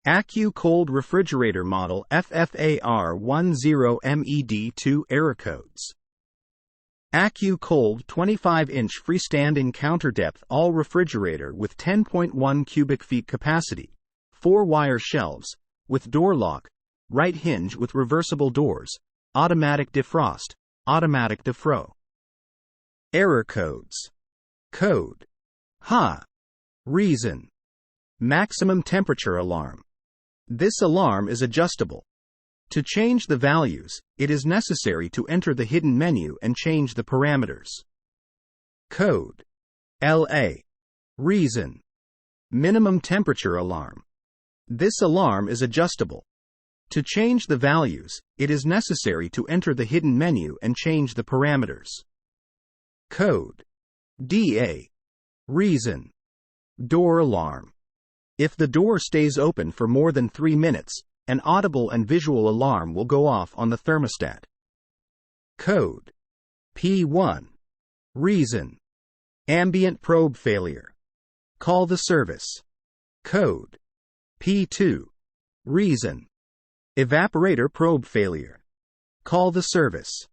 AccuCold refrigerator model FFAR10MED2 error codes. AccuCold 25-inch freestanding counter-depth all refrigerator with 10.1 cubic feet capacity, 4-wire shelves, with door lock, right hinge with reversible doors, automatic defrost, automatic defro. Error codes. Code. Ha. Reason. Maximum temperature alarm. This alarm is adjustable. To change the values, it is necessary to enter the hidden menu and change the parameters. Code. LA. Reason. Minimum temperature alarm. This alarm is adjustable. To change the values, it is necessary to enter the hidden menu and change the parameters. Code. DA. Reason. Door alarm. If the door stays open for more than 3 minutes, an audible and visual alarm will go off on the thermostat. Code. P1. Reason. Ambient probe failure. Call the service. Code. P2. Reason. Evaporator probe failure. Call the service.